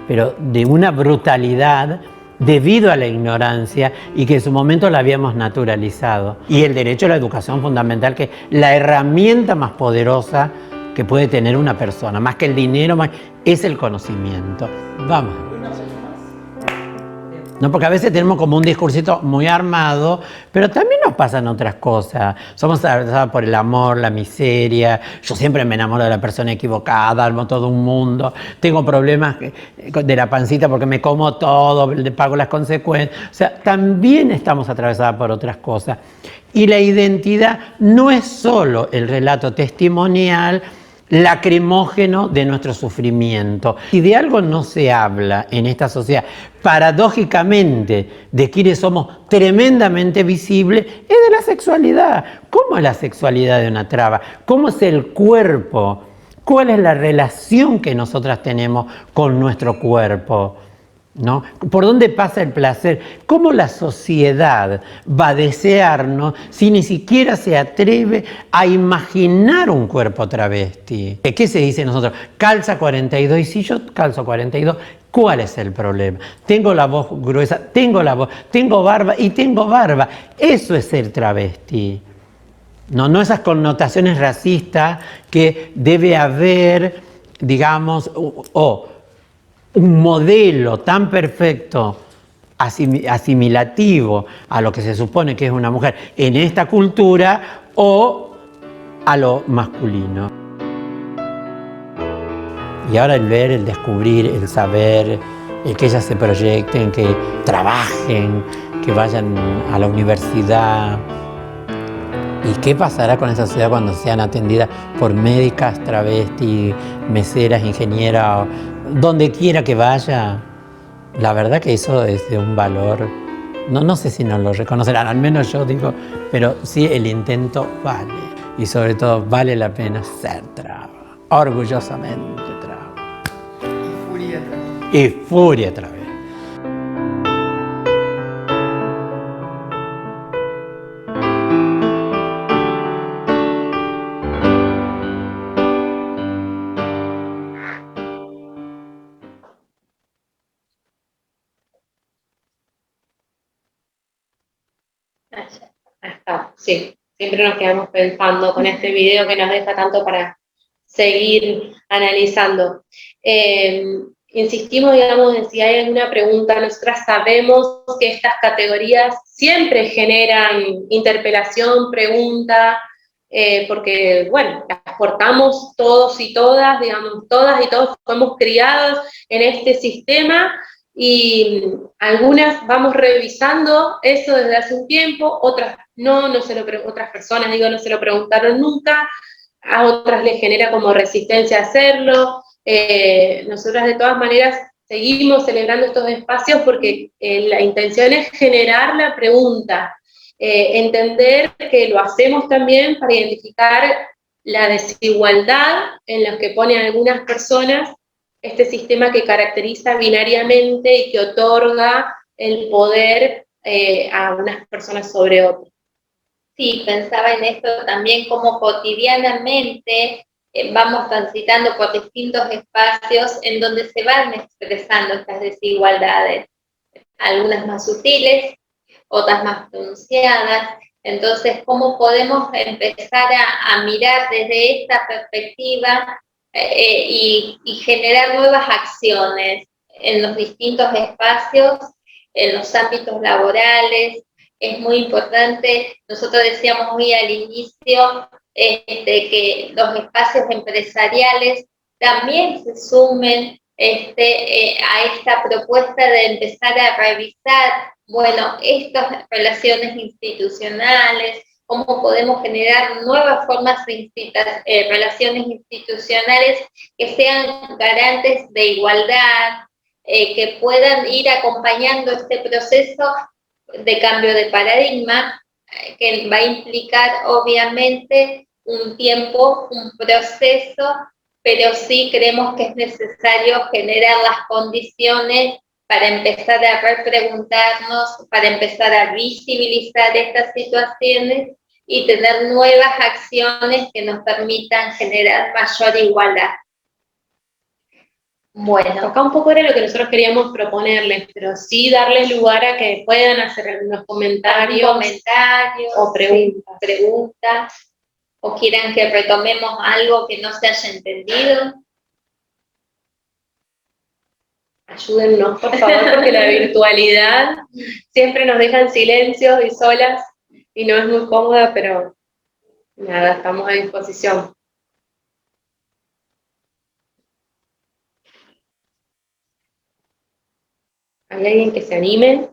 pero de una brutalidad debido a la ignorancia, y que en su momento la habíamos naturalizado. Y el derecho a la educación fundamental, que es la herramienta más poderosa que puede tener una persona, más que el dinero, es el conocimiento. Vamos. No, porque a veces tenemos como un discursito muy armado, pero también nos pasan otras cosas. Somos atravesados por el amor, la miseria. Yo siempre me enamoro de la persona equivocada, armo todo un mundo. Tengo problemas de la pancita porque me como todo, le pago las consecuencias. O sea, también estamos atravesados por otras cosas. Y la identidad no es solo el relato testimonial lacrimógeno de nuestro sufrimiento. Si de algo no se habla en esta sociedad, paradójicamente, de quienes somos tremendamente visibles, es de la sexualidad. ¿Cómo es la sexualidad de una traba? ¿Cómo es el cuerpo? ¿Cuál es la relación que nosotras tenemos con nuestro cuerpo? ¿No? ¿Por dónde pasa el placer? ¿Cómo la sociedad va a desearnos si ni siquiera se atreve a imaginar un cuerpo travesti? ¿Qué se dice nosotros? Calza 42, y si yo calzo 42, ¿cuál es el problema? Tengo la voz gruesa, tengo barba y tengo barba. Eso es ser travesti. No esas connotaciones racistas que debe haber, digamos, un modelo tan perfecto, asimilativo a lo que se supone que es una mujer en esta cultura, o a lo masculino. Y ahora el ver, el descubrir, el saber, el que ellas se proyecten, que trabajen, que vayan a la universidad. ¿Y qué pasará con esa sociedad cuando sean atendidas por médicas, travestis, meseras, ingenieras, donde quiera que vaya? La verdad que eso es de un valor no sé si nos lo reconocerán, al menos yo digo, pero sí el intento vale. Y sobre todo vale la pena ser traba, orgullosamente traba. Y furia traba. Y furia traba. Sí, siempre nos quedamos pensando con este video que nos deja tanto para seguir analizando. Insistimos, digamos, en si hay alguna pregunta. Nosotras sabemos que estas categorías siempre generan interpelación, pregunta, porque, bueno, las portamos todos y todas, digamos, todas y todos fuimos criados en este sistema, y algunas vamos revisando eso desde hace un tiempo, otras no otras personas, digo, no se lo preguntaron nunca, a otras les genera como resistencia hacerlo. Nosotras de todas maneras seguimos celebrando estos espacios porque la intención es generar la pregunta, entender que lo hacemos también para identificar la desigualdad en la que ponen algunas personas este sistema que caracteriza binariamente y que otorga el poder a unas personas sobre otras. Sí, pensaba en esto también, como cotidianamente vamos transitando por distintos espacios en donde se van expresando estas desigualdades, algunas más sutiles, otras más pronunciadas. Entonces, ¿cómo podemos empezar a mirar desde esta perspectiva y generar nuevas acciones en los distintos espacios, en los ámbitos laborales? Es muy importante, nosotros decíamos muy al inicio, que los espacios empresariales también se sumen a esta propuesta de empezar a revisar, bueno, estas relaciones institucionales, cómo podemos generar nuevas formas de relaciones institucionales que sean garantes de igualdad, que puedan ir acompañando este proceso de cambio de paradigma, que va a implicar obviamente un tiempo, un proceso, pero sí creemos que es necesario generar las condiciones para empezar a repreguntarnos, para empezar a visibilizar estas situaciones y tener nuevas acciones que nos permitan generar mayor igualdad. Bueno, acá un poco era lo que nosotros queríamos proponerles, pero sí darles lugar a que puedan hacer algunos comentarios O preguntas, o quieran que retomemos algo que no se haya entendido. Ayúdennos, por favor, porque la virtualidad siempre nos deja en silencio y solas, y no es muy cómoda, pero nada, estamos a disposición. ¿Hay alguien que se anime?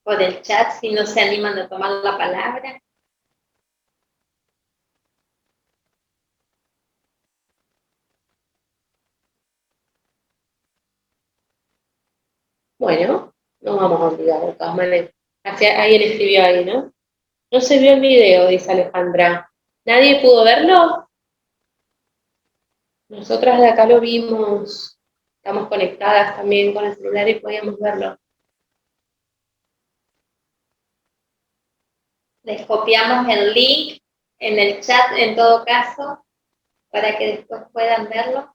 Por el chat, si no se animan a tomar la palabra. Bueno, no vamos a olvidar de todas maneras. Alguien escribió ahí, ¿no? No se vio el video, dice Alejandra. ¿Nadie pudo verlo? Nosotras de acá lo vimos. Estamos conectadas también con el celular y podíamos verlo. Les copiamos el link en el chat en todo caso, para que después puedan verlo.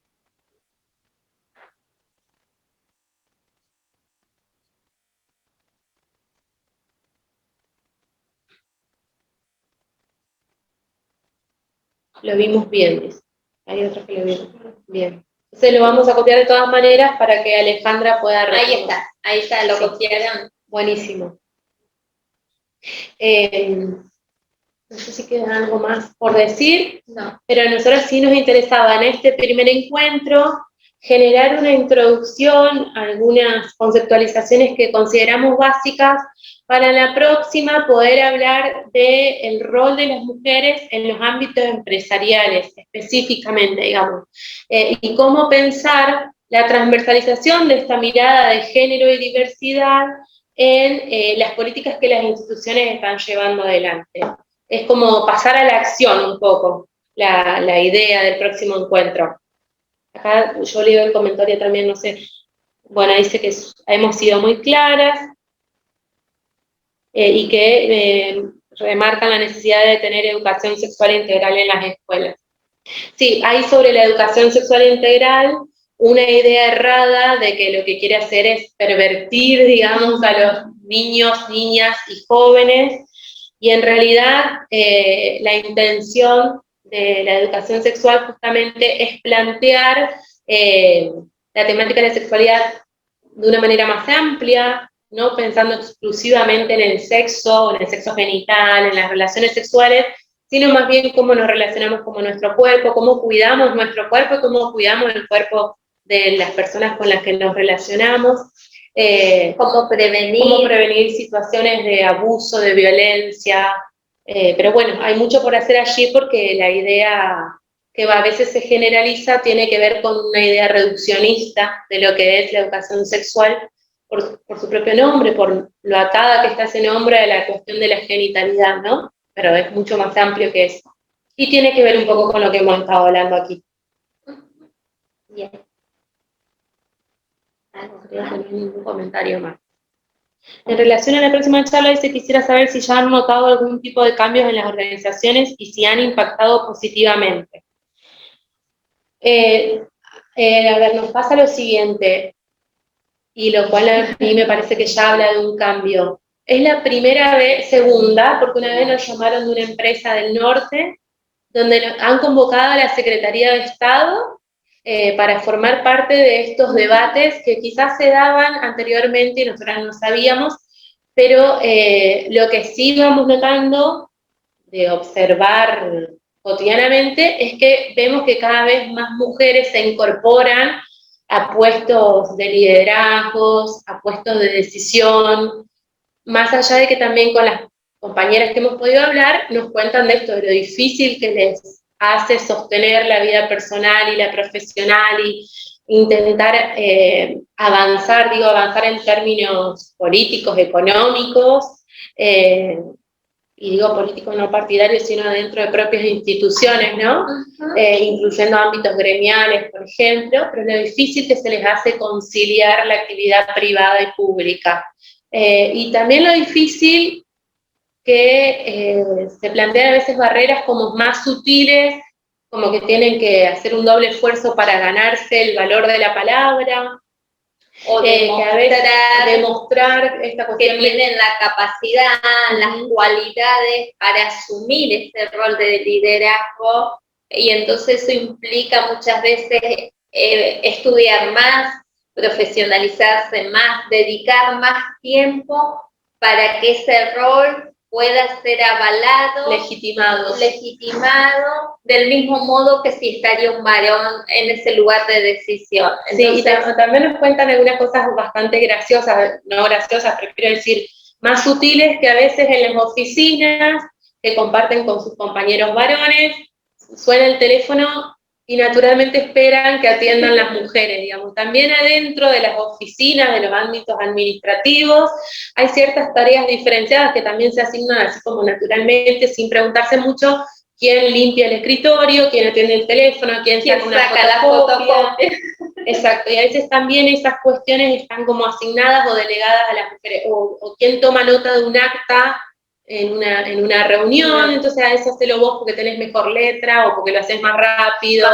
Lo vimos bien, dice. Hay otros que lo vieron bien. Entonces lo vamos a copiar de todas maneras para que Alejandra pueda retomar. Ahí está, lo Sí. copiaron. Buenísimo. No sé si queda algo más por decir, No. pero a nosotros sí nos interesaba en este primer encuentro generar una introducción, algunas conceptualizaciones que consideramos básicas, para la próxima poder hablar del rol de las mujeres en los ámbitos empresariales, específicamente, digamos, y cómo pensar la transversalización de esta mirada de género y diversidad en las políticas que las instituciones están llevando adelante. Es como pasar a la acción un poco, la idea del próximo encuentro. Acá yo leo el comentario también, no sé, bueno, dice que hemos sido muy claras y que remarcan la necesidad de tener educación sexual integral en las escuelas. Sí, hay sobre la educación sexual integral una idea errada de que lo que quiere hacer es pervertir, digamos, a los niños, niñas y jóvenes, y en realidad la intención de la educación sexual justamente es plantear la temática de la sexualidad de una manera más amplia, no pensando exclusivamente en el sexo genital, en las relaciones sexuales, sino más bien cómo nos relacionamos con nuestro cuerpo, cómo cuidamos nuestro cuerpo y cómo cuidamos el cuerpo de las personas con las que nos relacionamos. Cómo prevenir situaciones de abuso, de violencia, pero bueno, hay mucho por hacer allí porque la idea que a veces se generaliza tiene que ver con una idea reduccionista de lo que es la educación sexual, por su propio nombre, por lo atada que está ese nombre a la cuestión de la genitalidad, ¿no? Pero es mucho más amplio que eso. Y tiene que ver un poco con lo que hemos estado hablando aquí. Bien. No creo que no hay ningún comentario más. En relación a la próxima charla, quisiera saber si ya han notado algún tipo de cambios en las organizaciones y si han impactado positivamente. A ver, nos pasa lo siguiente, y lo cual a mí me parece que ya habla de un cambio. Es la primera vez, segunda, porque una vez nos llamaron de una empresa del norte, donde han convocado a la Secretaría de Estado para formar parte de estos debates que quizás se daban anteriormente y nosotras no sabíamos, pero lo que sí vamos notando de observar cotidianamente es que vemos que cada vez más mujeres se incorporan a puestos de liderazgos, a puestos de decisión, más allá de que también con las compañeras que hemos podido hablar nos cuentan de esto, de lo difícil que les hace sostener la vida personal y la profesional y intentar avanzar en términos políticos, económicos, y digo políticos no partidarios, sino dentro de propias instituciones, ¿no? Incluyendo ámbitos gremiales, por ejemplo, pero lo difícil que se les hace conciliar la actividad privada y pública. Y también lo difícil que se plantean a veces barreras como más sutiles, como que tienen que hacer un doble esfuerzo para ganarse el valor de la palabra, o que a veces demostrar esta cuestión que tienen la capacidad, las cualidades para asumir ese rol de liderazgo, y entonces eso implica muchas veces estudiar más, profesionalizarse más, dedicar más tiempo para que ese rol pueda ser avalado, legitimado, del mismo modo que si estaría un varón en ese lugar de decisión. Entonces, sí, y también nos cuentan algunas cosas bastante graciosas, no graciosas, pero quiero decir, más sutiles, que a veces en las oficinas, que comparten con sus compañeros varones, suena el teléfono y naturalmente esperan que atiendan las mujeres, digamos. También adentro de las oficinas, de los ámbitos administrativos, hay ciertas tareas diferenciadas que también se asignan así como naturalmente, sin preguntarse mucho quién limpia el escritorio, quién atiende el teléfono, quién saca la fotocopia. Exacto, y a veces también esas cuestiones están como asignadas o delegadas a las mujeres, o quién toma nota de un acta en una reunión, entonces a veces hacelo vos porque tenés mejor letra, o porque lo haces más rápido,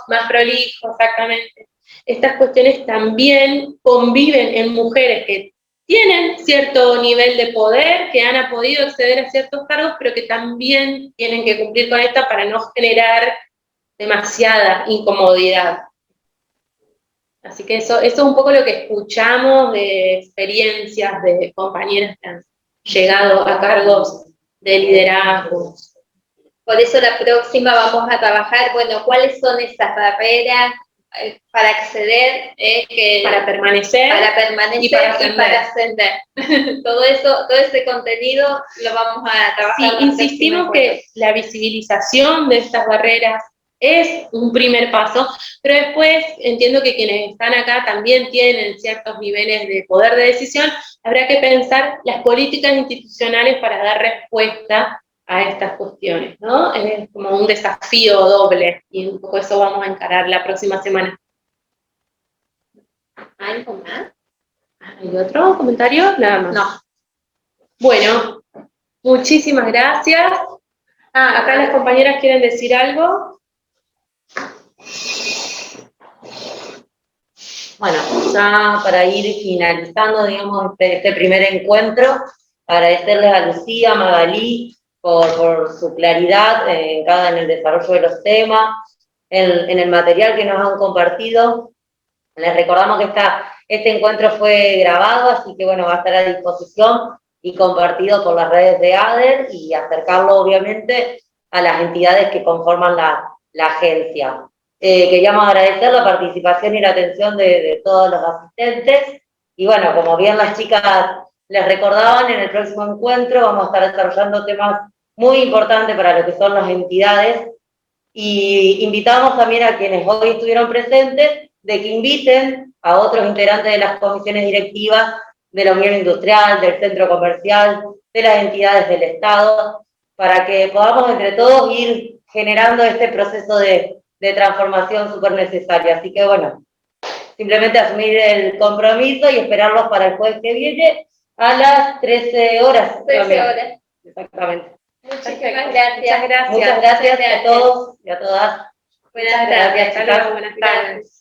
más prolijo, exactamente. Estas cuestiones también conviven en mujeres que tienen cierto nivel de poder, que han podido acceder a ciertos cargos, pero que también tienen que cumplir con esta para no generar demasiada incomodidad. Así que eso es un poco lo que escuchamos de experiencias de compañeras que han llegado a cargos de liderazgo. Por eso la próxima vamos a trabajar, bueno, cuáles son esas barreras, para acceder, para permanecer, y para ascender. Todo ese contenido lo vamos a trabajar. Sí, insistimos que la visibilización de estas barreras es un primer paso, pero después entiendo que quienes están acá también tienen ciertos niveles de poder de decisión. Habrá que pensar las políticas institucionales para dar respuesta a estas cuestiones, ¿no? Es como un desafío doble, y un poco eso vamos a encarar la próxima semana. ¿Algo más? ¿Hay otro comentario? Nada más. No. Bueno, muchísimas gracias. Acá las compañeras quieren decir algo. Bueno, ya para ir finalizando, digamos, este primer encuentro, agradecerles a Lucía, a Magalí, por su claridad en el desarrollo de los temas, en el material que nos han compartido. Les recordamos que este encuentro fue grabado, así que bueno, va a estar a disposición y compartido por las redes de ADER y acercarlo obviamente a las entidades que conforman la agencia. Queríamos agradecer la participación y la atención de todos los asistentes, y bueno, como bien las chicas les recordaban, en el próximo encuentro vamos a estar desarrollando temas muy importantes para lo que son las entidades, y invitamos también a quienes hoy estuvieron presentes de que inviten a otros integrantes de las comisiones directivas de la Unión Industrial, del Centro Comercial, de las entidades del Estado, para que podamos entre todos ir generando este proceso de transformación súper necesaria. Así que bueno, simplemente asumir el compromiso y esperarlos para el jueves que viene a las 13 horas. 13 horas. Exactamente. Muchísimas gracias. Muchas gracias. Muchas gracias a todos y a todas. Buenas tardes. Gracias, chicas. Buenas tardes.